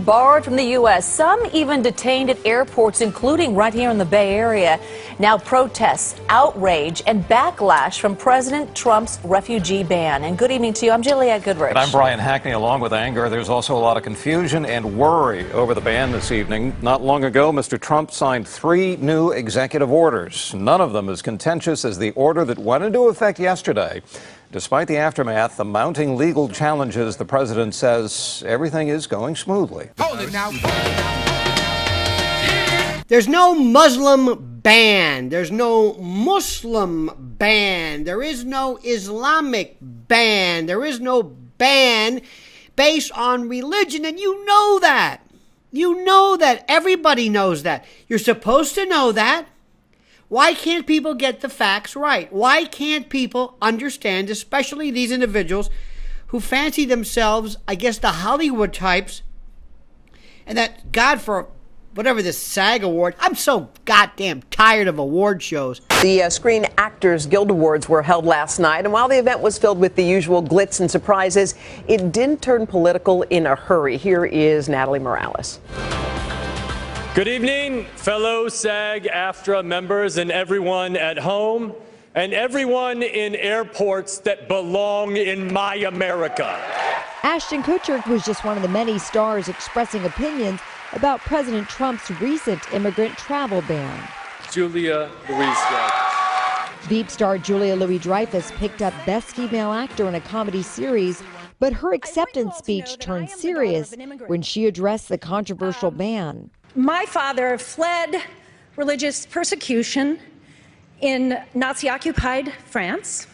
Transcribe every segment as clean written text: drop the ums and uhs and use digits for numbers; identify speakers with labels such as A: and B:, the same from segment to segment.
A: Barred from the U.S., some even detained at airports, including right here in the Bay Area. Now protests, outrage, and backlash from President Trump's refugee ban. And good evening to you. I'm Juliette Goodrich.
B: And I'm Brian Hackney. Along with anger, there's also a lot of confusion and worry over the ban this evening. Not long ago, Mr. Trump signed 3 new executive orders. None of them as contentious as the order that went into effect yesterday. Despite the aftermath, the mounting legal challenges, the president says everything is going smoothly.
C: Hold it now.
D: There's no Muslim ban. There's no Muslim ban. There is no Islamic ban. There is no ban based on religion. And you know that. You know that. Everybody knows that. You're supposed to know that. Why can't people get the facts right? Why can't people understand, especially these individuals who fancy themselves, I guess, the Hollywood types, and that, God, for whatever this SAG Award, I'm so goddamn tired of award shows.
E: The Screen Actors Guild Awards were held last night, and while the event was filled with the usual glitz and surprises, it didn't turn political in a hurry. Here is Natalie Morales.
F: Good evening, fellow SAG-AFTRA members and everyone at home and everyone in airports that belong in my America.
G: Ashton Kutcher was just one of the many stars expressing opinions about President Trump's recent immigrant travel ban.
F: Julia Louis-Dreyfus.
G: Veep star Julia Louis-Dreyfus picked up Best Female Actor in a Comedy Series, but her acceptance speech turned serious when she addressed the controversial ban.
H: My father fled religious persecution in Nazi-occupied France,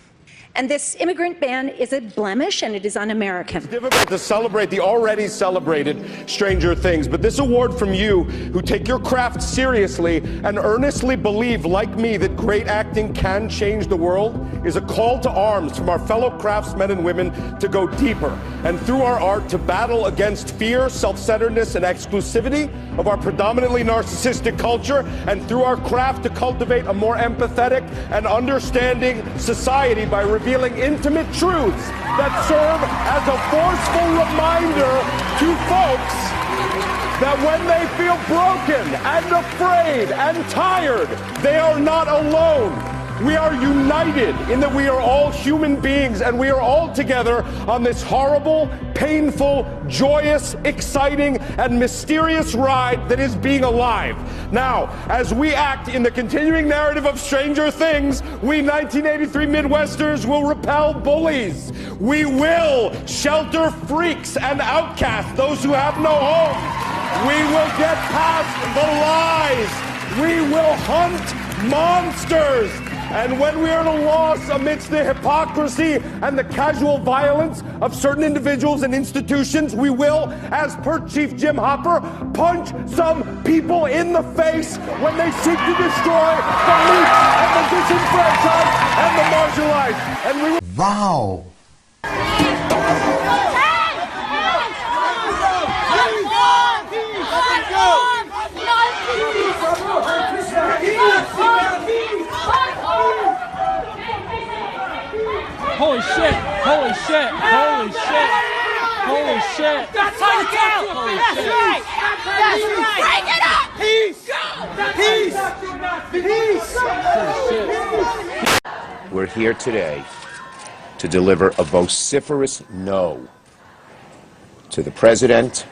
H: and this immigrant ban is a blemish and it is un-American.
I: It's difficult to celebrate the already celebrated Stranger Things, but this award from you, who take your craft seriously and earnestly believe, like me, that great acting can change the world, is a call to arms from our fellow craftsmen and women to go deeper, and through our art to battle against fear, self-centeredness, and exclusivity of our predominantly narcissistic culture, and through our craft to cultivate a more empathetic and understanding society by revealing intimate truths that serve as a forceful reminder to folks that when they feel broken and afraid and tired, they are not alone. We are united in that we are all human beings and we are all together on this horrible, painful, joyous, exciting, and mysterious ride that is being alive. Now, as we act in the continuing narrative of Stranger Things, we 1983 Midwesterners will repel bullies. We will shelter freaks and outcasts, those who have no home. We will get past the lies. We will hunt monsters. And when we are at a loss amidst the hypocrisy and the casual violence of certain individuals and institutions, we will, as per Chief Jim Hopper, punch some people in the face when they seek to destroy the weak and the disenfranchised and the marginalized. And we will...
D: Wow.
J: Holy shit! Holy shit! Holy shit! Holy shit!
C: That's how you talk to him! That's right! That's right! Bring it up! Peace! Peace!
K: We're here today to deliver a vociferous no to the president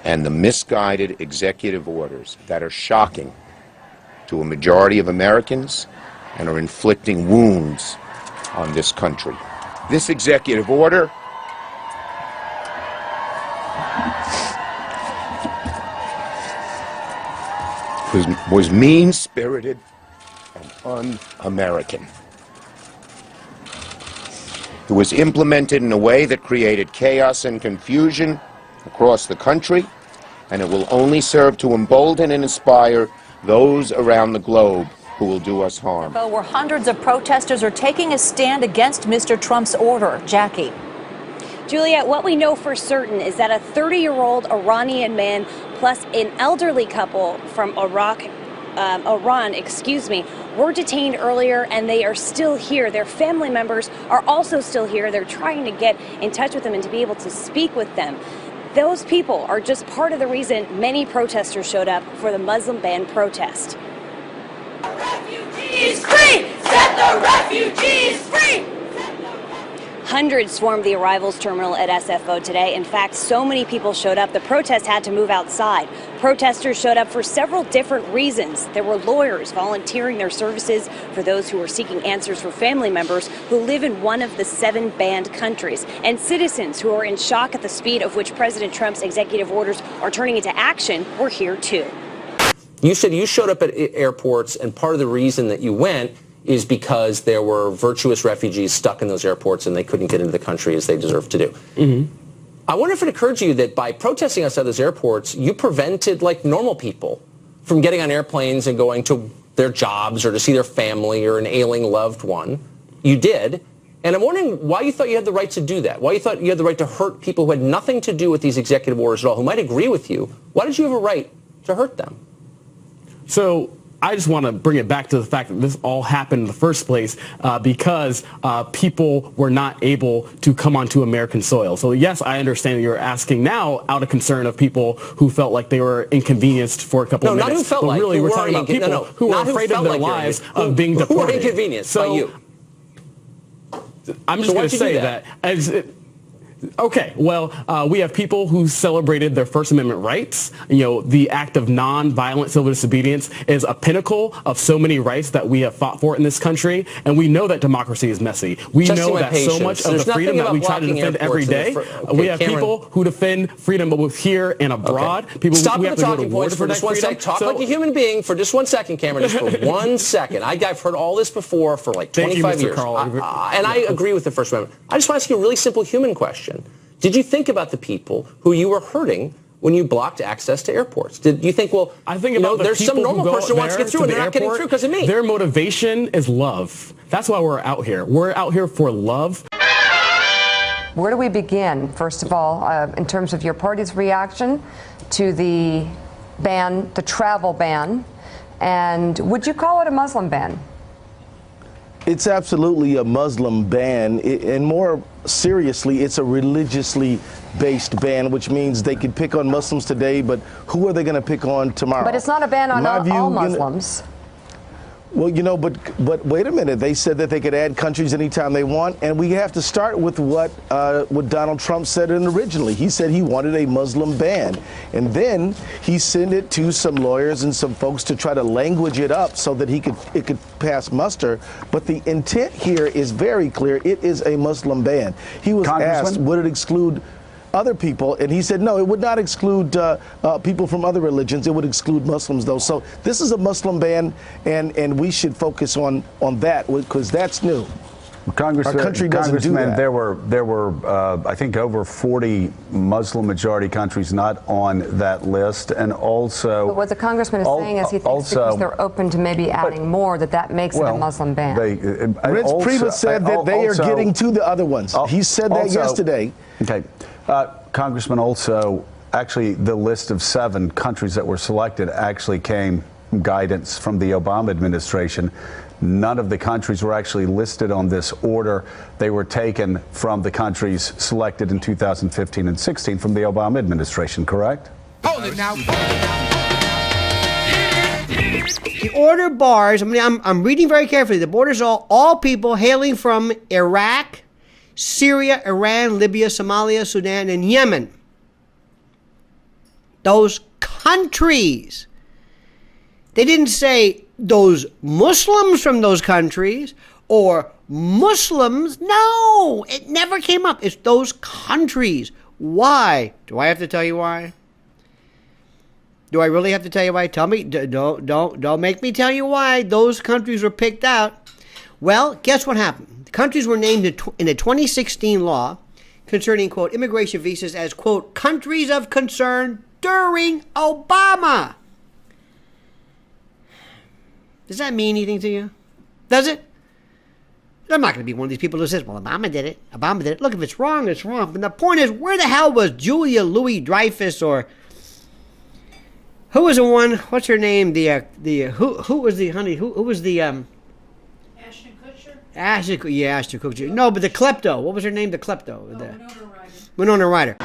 K: and the misguided executive orders that are shocking to a majority of Americans and are inflicting wounds on this country. This executive order was mean-spirited and un-American. It was implemented in a way that created chaos and confusion across the country, and it will only serve to embolden and inspire those around the globe who will do us harm.
A: Where hundreds of protesters are taking a stand against Mr. Trump's order. Jackie.
H: Juliet, what we know for certain is that a 30-year-old Iranian man plus an elderly couple from Iran, were detained earlier, and they are still here. Their family members are also still here. They're trying to get in touch with them and to be able to speak with them.
L: those people are just part of the reason many protesters showed up for the Muslim ban protest. Refugees free! Set the refugees free! Hundreds swarmed the arrivals terminal at SFO today. In fact, so many people showed up, the protest had to move outside. Protesters showed up for several different reasons. There were lawyers volunteering their services for those who were seeking answers for family members who live in one of the 7 banned countries, and citizens who are in shock at the speed of which President Trump's executive orders are turning into action were here too.
M: You said you showed up at airports, and part of the reason that you went is because there were virtuous refugees stuck in those airports and they couldn't get into the country as they deserve to do. Mm-hmm. I wonder if it occurred to you that by protesting outside those airports, you prevented, like normal people, from getting on airplanes and going to their jobs or to see their family or an ailing loved one. You did. And I'm wondering why you thought you had the right to do that, why you thought you had the right to hurt people who had nothing to do with these executive orders at all, who might agree with you. Why did you have a right to hurt them?
N: So I just want to bring it back to the fact that this all happened in the first place because people were not able to come onto American soil. So yes, I understand you're asking now out of concern of people who felt like they were inconvenienced for a couple of minutes.
M: No, not who felt
N: but
M: like.
N: really, we're talking about people who were afraid of their lives of being deported.
M: Who were inconvenienced by you?
N: I'm just going to say that. Okay, well, we have people who celebrated their First Amendment rights. You know, the act of non-violent civil disobedience is a pinnacle of so many rights that we have fought for in this country, and we know that democracy is messy. We know that so much of the freedom that we try to defend every day, we have people who defend freedom both here and abroad. People
M: Stop
N: we have
M: the
N: to go to
M: talking
N: war
M: points
N: to
M: for just one second. Talk like a human being for just 1 second, Cameron, just for 1 second. I've heard all this before for like 25 years. And I agree with the First Amendment. I just want to ask you a really simple human question. Did you think about the people who you were hurting when you blocked access to airports? Did you think, well,
N: I think about
M: there's some normal person who wants to get through and they're not getting through because of me?
N: Their motivation is love. That's why we're out here. We're out here for love.
O: Where do we begin? First of all, in terms of your party's reaction to the ban, the travel ban, and would you call it a Muslim ban?
P: It's absolutely a Muslim ban, and more seriously, it's a religiously based ban, which means they could pick on Muslims today, but who are they going to pick on tomorrow?
O: But it's not a ban on all Muslims.
P: Well, but wait a minute. They said that they could add countries anytime they want, and we have to start with what Donald Trump said originally. He said he wanted a Muslim ban, and then he sent it to some lawyers and some folks to try to language it up so that it could pass muster. But the intent here is very clear. It is a Muslim ban. He was asked, would it exclude other people, and he said no, it would not exclude people from other religions. It would exclude Muslims, though. So this is a Muslim ban, and we should focus on that because that's new. Our country doesn't do that.
Q: There were I think over 40 Muslim majority countries not on that list, and also.
O: But what the congressman is saying is he thinks because they're open to maybe adding more that makes it a Muslim ban.
P: Reince Priebus said that they are getting to the other ones. He said that yesterday.
Q: Okay. Congressman, also, actually, the list of 7 countries that were selected actually came guidance from the Obama administration. None of the countries were actually listed on this order. They were taken from the countries selected in 2015 and 16 from the Obama administration, correct?
D: Hold it now. The order bars, I'm reading very carefully, the borders are all people hailing from Iraq, Syria, Iran, Libya, Somalia, Sudan, and Yemen. Those countries. They didn't say those Muslims from those countries or Muslims. No, it never came up. It's those countries. Why? Do I have to tell you why? Do I really have to tell you why? Tell me. Don't make me tell you why those countries were picked out. Well, guess what happened? The countries were named in a 2016 law concerning, quote, immigration visas as, quote, countries of concern during Obama. Does that mean anything to you? Does it? I'm not going to be one of these people who says, well, Obama did it. Obama did it. Look, if it's wrong, it's wrong. But the point is, where the hell was Julia Louis Dreyfus or who was the one? What's her name? Who was the honey? Who was the
R: Ashton Kutcher?
D: Ashton Kutcher. No, but the klepto. What was her name? The klepto. Winona Ryder. Winona Ryder.